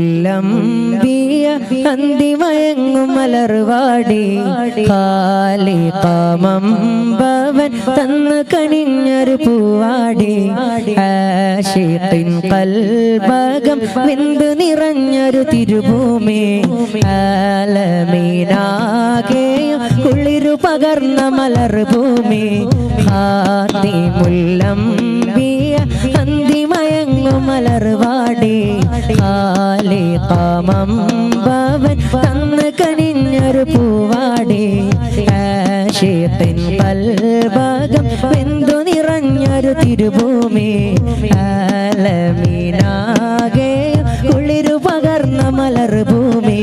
ഖാതിമുല്ലംബിയ അന്തിമയങ്ങും മലർവാടി ഖാലിഖമംബവൻ തന്ന് കനിഞ്ഞൊരു പൂവാടി ആശിഖിൻ ഖൽബകം വെന്തു നിറഞ്ഞൊരു തിരുഭൂമി ആലമീനാകെ കുളിരു പകർന്ന മലർഭൂമി ഖാതിമുല്ലംബിയ അന്തിമയങ്ങും മലർവാടി ഖാലിഖമംബവൻ തന്ന് കനിഞ്ഞൊരു പൂവാടി ആശിഖിൻ ഖൽബകം വെന്തു നിറഞ്ഞൊരു തിരുഭൂമി ആലമീനാകെ കുളിരു പകർന്ന മലർഭൂമി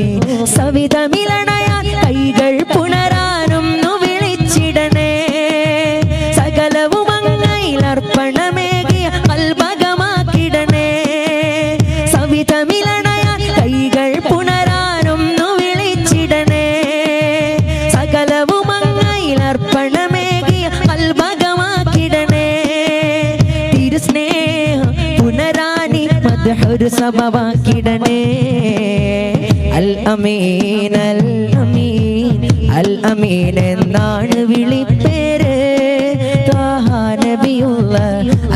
സവിതമിലണയാൻ കൈകൾ പുണരാനും വിളിച്ചിടണേ സകലവും അങ്ങയിലർപ്പണമേകിയ കൽബകമാക്കിടണേ സവിതമിലണയാൻ കൈകൾ പുണരാനും വിളിച്ചിടണേ സകലവും അങ്ങയിലർപ്പണമേകിയ കൽബകമാക്കിടണേ തിരുസ്നേഹം പുനരാനി മദ്ഹുർ സമവാക്കിടണേ അൽ അമീൻ അൽ അമീൻ അൽ അമീൻ എന്നാണ് വിളിപ്പേര് ത്വാഹ നബിയുള്ള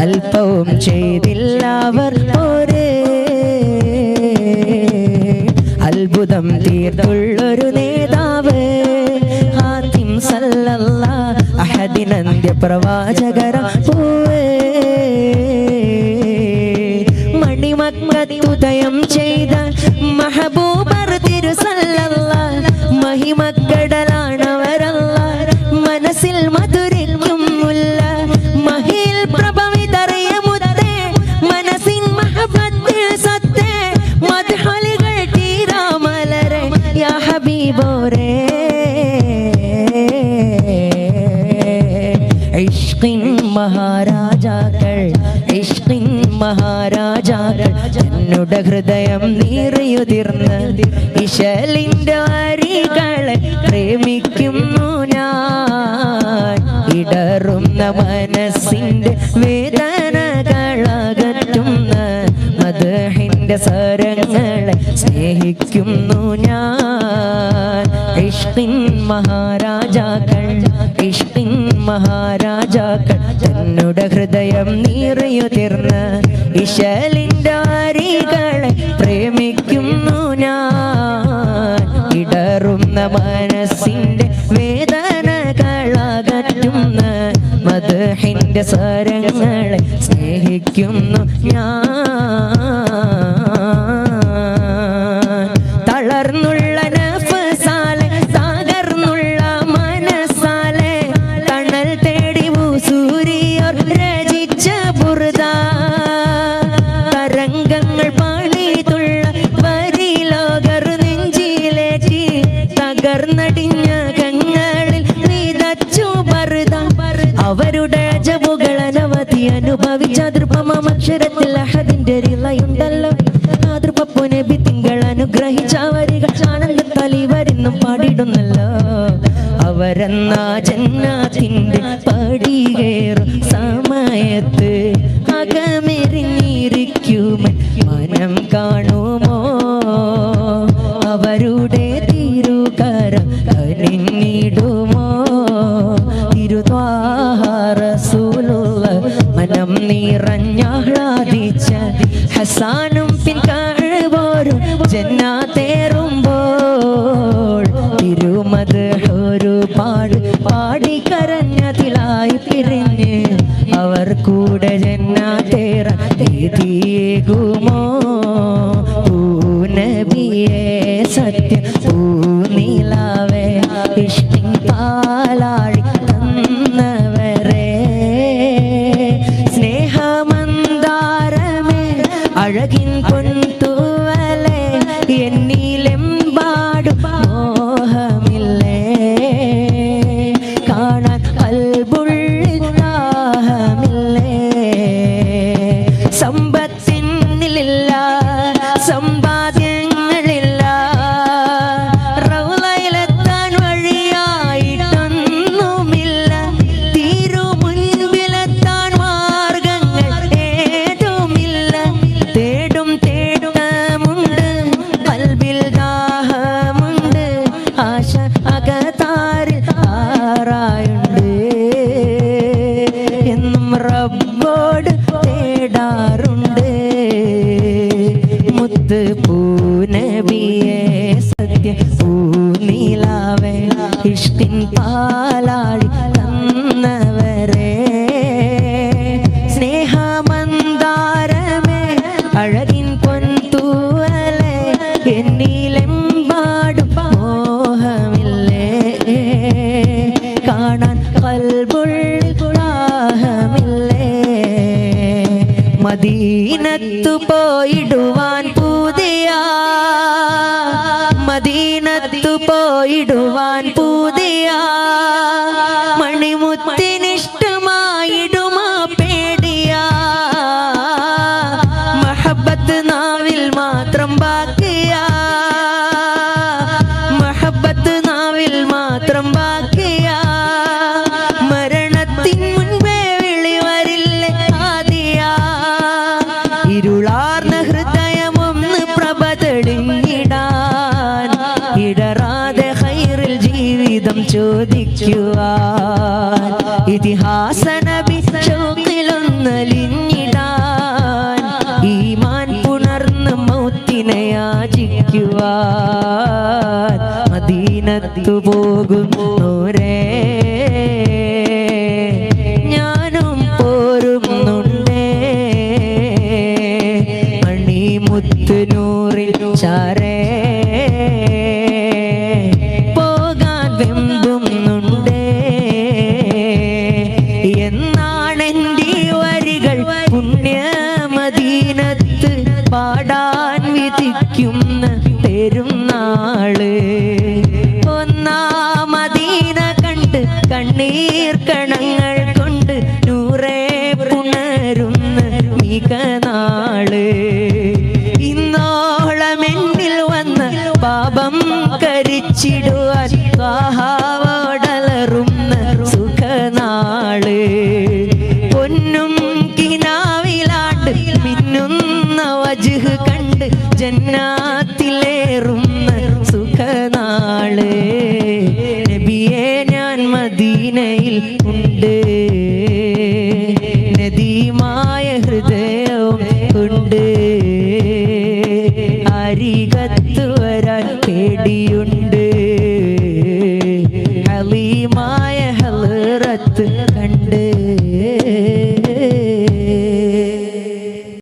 അല്പവും ചെയ്തില്ല അവർ പോരെ അത്ഭുതം തീർത്തുള്ളൊരു നേതാവ് ഹാത്തിം സല്ലല്ലാഹു അഹദിനന്ത്യ പ്രവാചകര പൂവേ മണിമക്കത്തുദയം ചെയ്ത മഹബൂബർ തിരു സല്ലല്ലാഹു മഹിമക്കടലാണവരല്ല മനസ്സിൽ മധുരിക്കും മുല്ല മഹിൽ പ്രഭവിതറിയ മുത്തേ മനസ്സിൻ മഹബത്തിൽ സത്തേ മദ്ഹലുകൾ തീരാമലരെ യാ ഹബീബോരേ ഇഷ്ഖിൻ മഹാരാജാക്കൾ ഇഷ്ഖിൻ മഹാരാജാക്കൾ എന്നുടെ ഹൃദയം നീറിയുതിർന്ന് ഇശലിന്റെ അരികളെ പ്രേമിക്കുന്നു ഞാൻ ഇടറുന്ന മനസ്സിന്റെ വേദനകളകറ്റുന്ന മദ്ഹിന്റെ സ്വരങ്ങളെ സ്നേഹിക്കുന്നു ഞാൻ ഇഷ്ഖിൻ മഹാരാജാക്കൾ ഇഷ്ഖിൻ മഹാരാജാക്കൾ എന്നുടെ ഹൃദയം നീറിയുതിർന്ന് ഇശലിന്റെ അരികളെ പ്രേമിക്കുന്നു ഞാൻ ഇടറുന്ന മനസ്സിന്റെ വേദനകളകറ്റുന്ന മദ്ഹിന്റെ സ്വരങ്ങളെ സ്നേഹിക്കുന്നു ഞാൻ തളർന്നുള്ള നഫ്സാലെ തകർന്നുള്ള മനസ്സാലെ തണൽ തേടി സൂര്യർ രചിച്ച ബുർദ തരംഗങ്ങൾ പാടിത്തുള്ള വരിലോകർ നെഞ്ചിലേറ്റി തകർന്നടിഞ്ഞ കങ്ങളിൽ വിതച്ചു ബർദ അവരുടെ ജബുകൾ അനവധി അനുഭവിച്ച ദൃപമക്ഷരത്തിൽ അഹദിന്റെ റിളയുണ്ടല്ലോ ആദൃപപ്പു നബി തിങ്കൾ അനുഗ്രഹിച്ച വരികൾ ആനന്ദത്താലി വരുന്നും പാടിടുന്നല്ലോ അവരെന്നാ ജന്നാത്തിന്റെ പടികേറും സമയത്ത് അകമെറിഞ്ഞിരിക്കുമൻ മനം കാണുമോ അവരുടെ തിരുകരം കനിഞ്ഞിടുമോ തിരുത്വാഹ റസൂലുള്ളാഹ് മനം നിറഞ്ഞാഹ്ലാദിച്ച ഹസാനും പിൻകാഴുപോരും ജന്നാത്തേറുമ്പോൾ തിരുമദ്ഹ് ഒരുപാട് പാടിക്കരഞ്ഞതിലായി പിരിഞ്ഞ് അവർ കൂടെ ജന്നാത്തേറാൻ തീയേകുമോ നബിയേ സത്യം പൂനിലാവേ ഇഷ്കിൻ പാലാഴി തന്നവരേ സ്നേഹമന്ദാരമേ അഴകിൻ പൊൻതൂവലേ എന്നിലെമ്പാടും മോഹമില്ലേ കാണാൻ കൽബുള്ളിൽ ദാഹമില്ലേ സമ്പത്തിനില്ല സമ്പാദ്യങ്ങളില്ല റൗളയിലെത്താൻ വഴിയായിട്ടൊന്നുമില്ല തിരുമുൻപിലെത്താൻ മാർഗങ്ങൾ ഏതുമില്ല തേടും തേടും മുത്ത് പൂനബിയെ സത്യ പൂനിലാവേ ഇഷ്കിൻ പാലാഴി തന്നവരെ സ്നേഹമന്ദാരമേ അഴകിൻ പൊൻതൂവലേ എന്നിലെമ്പാടും മോഹമില്ലേ കാണാൻ ഖൽബുള്ളാഹമില്ലേ മദീനത്തു പോയിടുവാൻ പൂതിയ മദീനത്തു പോയിടുവാൻ പൂതിയ മണിമുത്തിനിഷ്ടമായിടുമാ പേടിയ മഹബത്ത് നാവിൽ മാത്രം ബാക്കിയ മഹബത്ത് നാവിൽ മാത്രം ബാക്കിയ മരണത്തിൻ മുൻപേ വിളി വരില്ലേ ആദിയ ഇരുളാർന്ന ഹൃദയമൊന്ന് പ്രഭ തെളിഞ്ഞിടാൻ ഇടറാതെ ഖൈറിൽ ജീവിതം ചോദിക്കുവാൻ ഇതിഹാസ നബി ഷൗഖിലൊന്നലിഞ്ഞിടാൻ ഈമാൻ പുണർന്ന് മൗത്തിനെ യാചിക്കുവാൻ മദീനത്തു പോകുന്നോരേ ഞാനും പോരുന്നുണ്ടേ മണിമുത്ത് നൂറിൽ ചാരേ പോകാൻ വെമ്പുന്നുണ്ടേ എന്നാണെൻ്റെ വരികൾ പുണ്യ മദീനത്ത് പാടാൻ വിധിക്കുന്ന പെരുന്നാള് ഒന്നാം മദീന കണ്ട് കണ്ണീർ കണങ്ങൾ കൊണ്ട് നൂറേ പുണരുന്ന മികനാള് ഇന്നോളം എന്നിൽ വന്ന പാപം കരിച്ചിടുവാൻ കാഹാവോടലറുന്ന സുഖനാള് പൊന്നും കിനാവിലാണ്ട് മിന്നുന്ന വജ്ഹ് കണ്ട് ജന്നാത്തിലേറുന്ന സുഖനാള് നബിയെ ഞാൻ മദീനയിൽ ഉണ്ട് നദീമായ ഹൃദയവും ഉണ്ട് അരികത്ത് വരാൻ പേടിയുണ്ട്